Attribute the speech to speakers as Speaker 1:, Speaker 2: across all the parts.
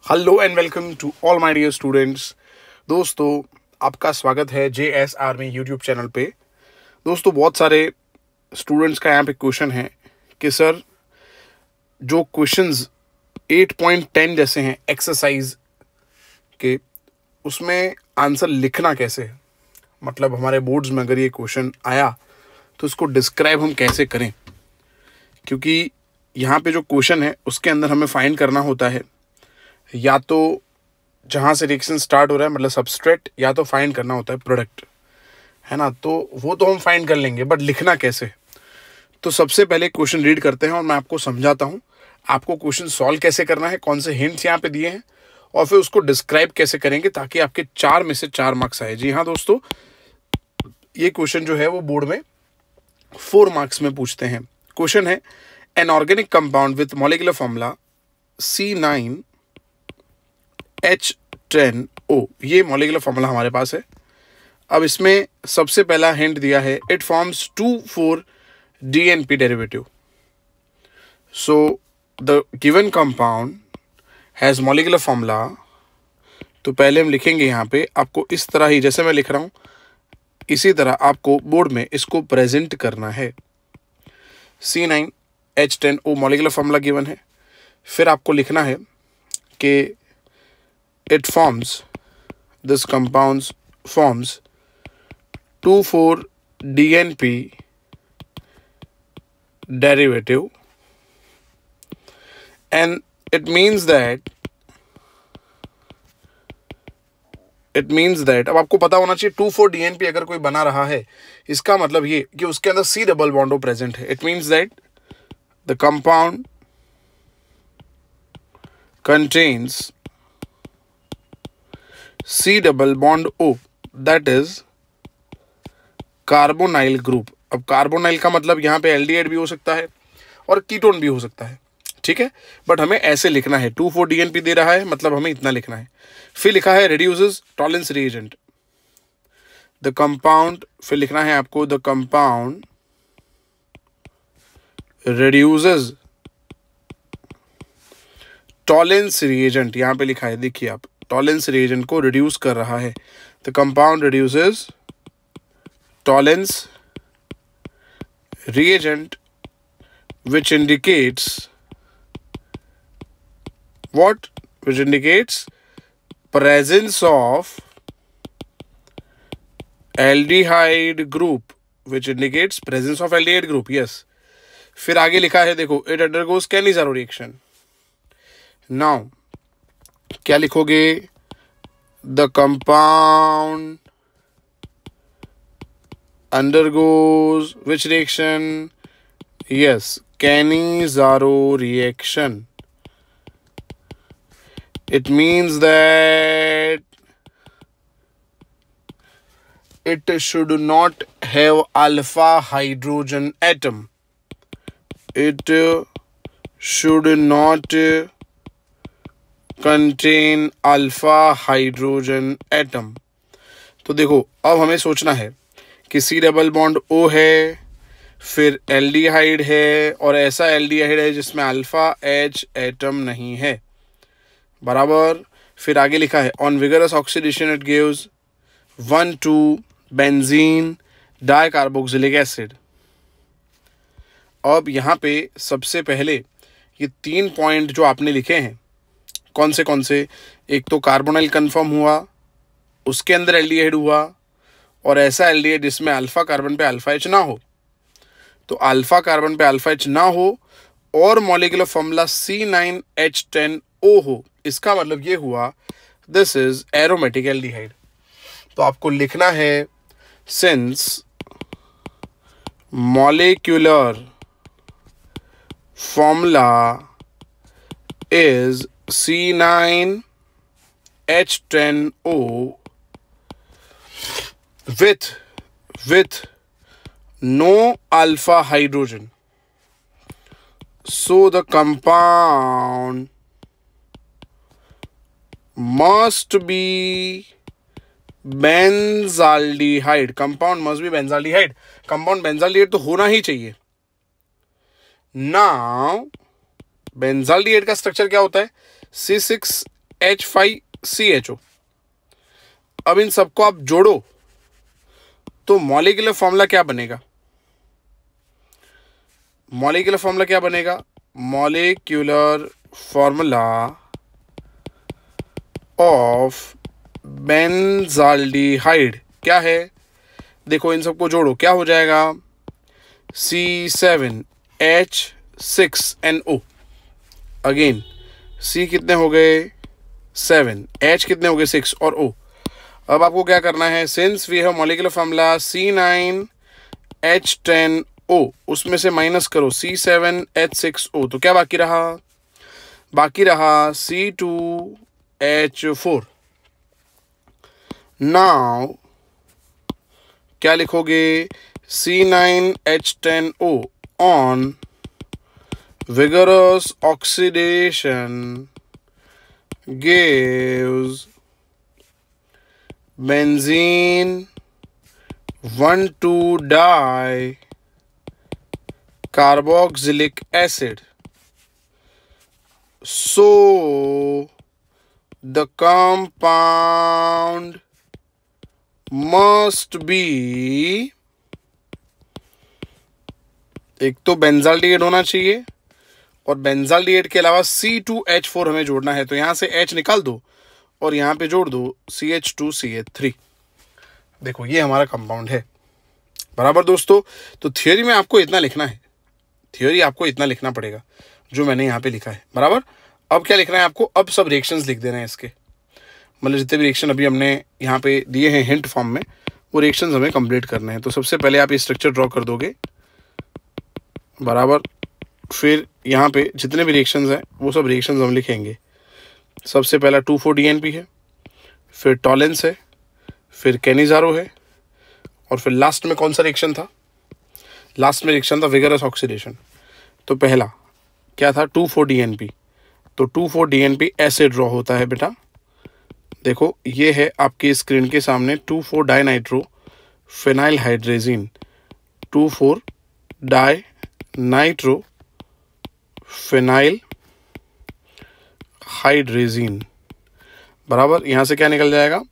Speaker 1: Hello and welcome to all my dear students. दोस्तों, आपका स्वागत है JS आर्मी यूट्यूब चैनल पे। दोस्तों, बहुत सारे स्टूडेंट्स का यहाँ पे क्वेश्चन है कि सर जो क्वेश्चंस 8.10 जैसे हैं एक्सरसाइज के, उसमें आंसर लिखना कैसे है। मतलब हमारे बोर्ड्स में अगर ये क्वेश्चन आया तो इसको डिस्क्राइब हम कैसे करें, क्योंकि यहाँ पे जो क्वेश्चन है उसके अंदर हमें फाइंड करना होता है या तो जहाँ से रिएक्शन स्टार्ट हो रहा है मतलब सबस्ट्रेट, या तो फाइंड करना होता है प्रोडक्ट, है ना। तो वो तो हम फाइंड कर लेंगे, बट लिखना कैसे। तो सबसे पहले क्वेश्चन रीड करते हैं और मैं आपको समझाता हूँ आपको क्वेश्चन सॉल्व कैसे करना है, कौन से हिंट्स यहाँ पे दिए हैं, और फिर उसको डिस्क्राइब कैसे करेंगे ताकि आपके 4 में से 4 मार्क्स आए। जी हाँ दोस्तों, ये क्वेश्चन जो है वो बोर्ड में 4 मार्क्स में पूछते हैं। क्वेश्चन है an organic compound with molecular formula C9H10O, ये मॉलिक्यूलर फॉर्मूला हमारे पास है। अब इसमें सबसे पहला हिंट दिया है it forms 2,4-DNP derivative. So the given compound has molecular formula. तो पहले हम लिखेंगे यहाँ पे, आपको इस तरह ही जैसे मैं लिख रहा हूँ इसी तरह आपको बोर्ड में इसको प्रेजेंट करना है। C9H10O मॉलिक्यूलर फॉर्मूला गिवन है। फिर आपको लिखना है कि it forms, this compounds forms 2,4-DNP derivative, and it means that अब आपको पता होना चाहिए 2,4-DNP अगर कोई बना रहा है इसका मतलब ये कि उसके अंदर C डबल बॉन्ड प्रेजेंट है। It means that the compound contains C double bond O, that is carbonyl group. अब कार्बोनाइल का मतलब यहाँ पे एल्डिहाइड भी हो सकता है और कीटोन भी हो सकता है, ठीक है, बट हमें ऐसे लिखना है। 2,4-DNP दे रहा है मतलब हमें इतना लिखना है। फिर लिखा है reduces Tollens reagent the compound, फिर लिखना है आपको the compound reduces Tollens reagent, यहाँ पे लिखा है, देखिए आप, टॉलेंस रिएजेंट को रिड्यूस कर रहा है। The compound reduces Tollens reagent which indicates what? Which indicates presence of aldehyde group, which indicates presence of aldehyde group, yes। फिर आगे लिखा है, देखो, it undergoes Cannizzaro reaction। now क्या लिखोगे? the compound undergoes which reaction? yes, Cannizzaro reaction। it means that it should not have alpha hydrogen atom, it should not contain alpha hydrogen atom। तो देखो, अब हमें सोचना है कि C डबल बॉन्ड O है, फिर एल्डिहाइड है, और ऐसा एल्डिहाइड है जिसमें अल्फा H एटम नहीं है, बराबर। फिर आगे लिखा है on vigorous oxidation it gives 1,2 benzene dicarboxylic acid. अब यहाँ पे सबसे पहले ये 3 पॉइंट जो आपने लिखे हैं, कौन से? एक तो कार्बोनाइल कंफर्म हुआ, उसके अंदर एल्डिहाइड हुआ, और ऐसा एल्डिहाइड जिसमें अल्फा कार्बन पे अल्फा H ना हो। तो अल्फा कार्बन पे अल्फा H ना हो और मॉलिक्यूलर फॉर्मूला C9H10O हो, इसका मतलब ये हुआ दिस इज एरोमेटिक एल्डिहाइड। तो आपको लिखना है since molecular formula is C9H10O with no alpha hydrogen, so the compound must be benzaldehyde। Compound must be benzaldehyde, compound benzaldehyde तो होना ही चाहिए। नाउ बेंजाल्डिहाइड का स्ट्रक्चर क्या होता है? C6 H5CHO। अब इन सबको आप जोड़ो तो मॉलिक्यूलर फॉर्मूला क्या बनेगा? मॉलिक्यूलर फॉर्मूला क्या बनेगा? मॉलिक्यूलर फॉर्मूला ऑफ बेंजाल्डिहाइड क्या है? देखो इन सबको जोड़ो, क्या हो जाएगा? C7H6NO। अगेन C कितने हो गए? 7, H कितने हो गए? 6 और O। अब आपको क्या करना है? Since we have molecular formula C9H10O, उसमें से माइनस करो C7H6O, तो क्या बाकी रहा? बाकी रहा C2H4। नाउ क्या लिखोगे? C9H10O on vigorous oxidation gives benzene 1,2-dicarboxylic acid. So the compound must be, एक तो बेंजाल्डिहाइड होना चाहिए और बेंजाल्डिहाइड के अलावा C2H4 हमें जोड़ना है, तो यहां से H निकाल दो और यहां पे जोड़ दो CH2CH3। देखो ये हमारा कंपाउंड है, बराबर दोस्तों। तो थ्योरी में आपको इतना लिखना है, थ्योरी आपको इतना लिखना पड़ेगा जो मैंने यहाँ पे लिखा है, बराबर। अब क्या लिखना है आपको? अब सब रिएक्शंस लिख देना है इसके, मतलब जितने भी रिएक्शन अभी हमने यहाँ पे दिए हैं हिंट फॉर्म में, वो रिएक्शंस हमें कंप्लीट करने हैं। तो सबसे पहले आप ये स्ट्रक्चर ड्रॉ कर दोगे, बराबर। फिर यहाँ पे जितने भी रिएक्शंस हैं वो सब रिएक्शंस हम लिखेंगे। सबसे पहला 2,4-DNP है, फिर टॉलेंस है, फिर कैनिजारो है, और फिर लास्ट में कौन सा रिएक्शन था? लास्ट में रिएक्शन था विगरस ऑक्सीडेशन। तो पहला क्या था? 2,4-DNP। तो 2,4-DNP ऐसे ड्रॉ होता है बेटा। देखो ये है आपके स्क्रीन के सामने 2,4-डाइनाइट्रो फिनाइल हाइड्रेजिन, 2,4-डाइनाइट्रो फिनाइल हाइड्रेजिन, बराबर। यहाँ से क्या निकल जाएगा?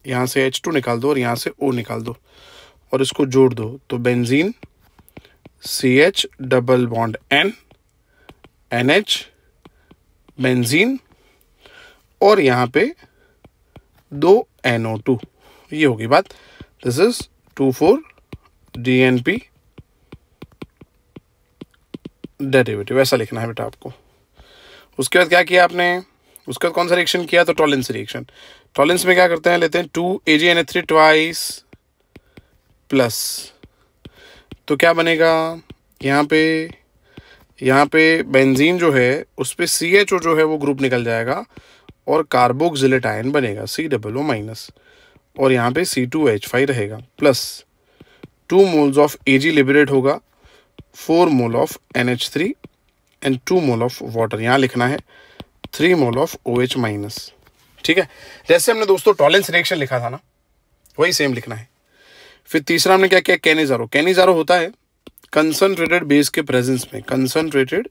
Speaker 1: यहाँ से H2 निकाल दो और यहाँ से O निकाल दो और इसको जोड़ दो, तो benzene CH double bond N NH benzene, और यहाँ पे 2 NO2। ये होगी बात। दिस इज 2,4-DNP डेरिवेटिव, ऐसा लिखना है बेटा आपको। उसके बाद क्या किया आपने? उसके बाद कौन सा रिएक्शन किया? तो टॉलेंस रिएक्शन। टॉलेंस में क्या करते हैं? लेते हैं 2AgNH3 ट्वाइस प्लस, तो क्या बनेगा? यहाँ पे बेंजीन जो है उस पर CHO जो है वो ग्रुप निकल जाएगा और कार्बोक्सिलेट आयन बनेगा COO माइनस, और यहाँ पे C2H5 रहेगा plus 2 moles of Ag liberate होगा, 4 mole of NH3 and 2 mole of water. यहाँ लिखना है 3 मोल ऑफ OH माइनस, ठीक है। जैसे हमने दोस्तों टॉलेंस रिएक्शन लिखा था ना, वही सेम लिखना है। फिर तीसरा हमने क्या किया? कैनिजारो। कैनिजारो होता है कंसंट्रेटेड बेस के प्रेजेंस में, कंसंट्रेटेड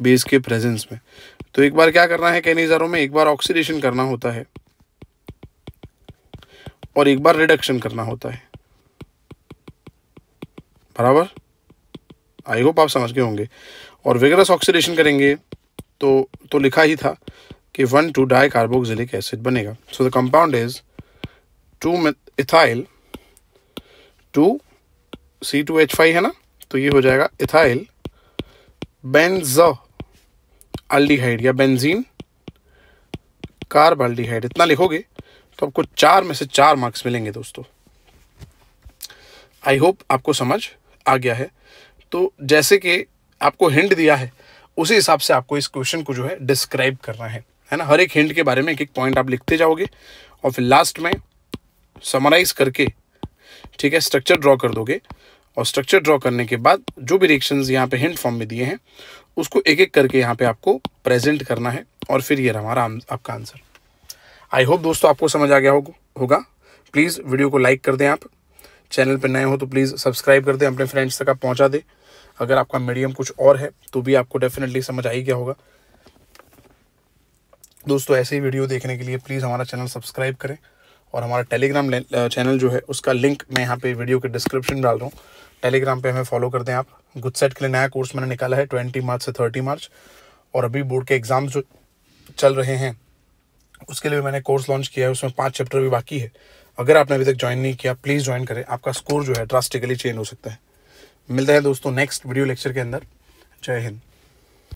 Speaker 1: बेस के प्रेजेंस में। तो एक बार क्या करना है कैनिजारो में? एक बार ऑक्सीडेशन करना होता है और एक बार रिडक्शन करना होता है, बराबर। आई होप आप समझ गए होंगे। और विगरस ऑक्सीडेशन करेंगे तो लिखा ही था कि 1,2-डाइकार्बोक्सिलिक एसिड बनेगा। सो द कंपाउंड इज 2-इथाइल 2C2H5 है ना, तो ये हो जाएगा इथाइल बेंज़ोअल्डिहाइड या बेंजीन कार्बल्डिहाइड। इतना लिखोगे तो आपको 4 में से 4 मार्क्स मिलेंगे दोस्तों। आई होप आपको समझ आ गया है। तो जैसे कि आपको हिंट दिया है उसी हिसाब से आपको इस क्वेश्चन को जो है डिस्क्राइब करना है ना। हर एक हिंट के बारे में एक एक पॉइंट आप लिखते जाओगे और फिर लास्ट में समराइज करके, ठीक है, स्ट्रक्चर ड्रॉ कर दोगे। और स्ट्रक्चर ड्रॉ करने के बाद जो भी रिएक्शंस यहाँ पे हिंट फॉर्म में दिए हैं उसको एक एक करके यहाँ पे आपको प्रेजेंट करना है, और फिर ये हमारा आपका आंसर। आई होप दोस्तों आपको समझ आ गया होगा। प्लीज़ वीडियो को लाइक कर दें, आप चैनल पर नए हो तो प्लीज़ सब्सक्राइब कर दें, अपने फ्रेंड्स तक आप पहुँचा दें। अगर आपका मीडियम कुछ और है तो भी आपको डेफिनेटली समझ आ ही गया होगा। दोस्तों ऐसे ही वीडियो देखने के लिए प्लीज़ हमारा चैनल सब्सक्राइब करें और हमारा टेलीग्राम चैनल जो है उसका लिंक मैं यहाँ पे वीडियो के डिस्क्रिप्शन में डाल रहा हूँ। टेलीग्राम पे हमें फॉलो कर दें आप। गुडसेट के लिए नया कोर्स मैंने निकाला है 20 मार्च से 30 मार्च, और अभी बोर्ड के एग्ज़ाम जो चल रहे हैं उसके लिए मैंने कोर्स लॉन्च किया है, उसमें 5 चैप्टर भी बाकी है। अगर आपने अभी तक ज्वाइन नहीं किया प्लीज़ ज्वाइन करें, आपका स्कोर जो है ड्रास्टिकली चेंज हो सकता है। मिलते हैं दोस्तों नेक्स्ट वीडियो लेक्चर के अंदर। जय हिंद।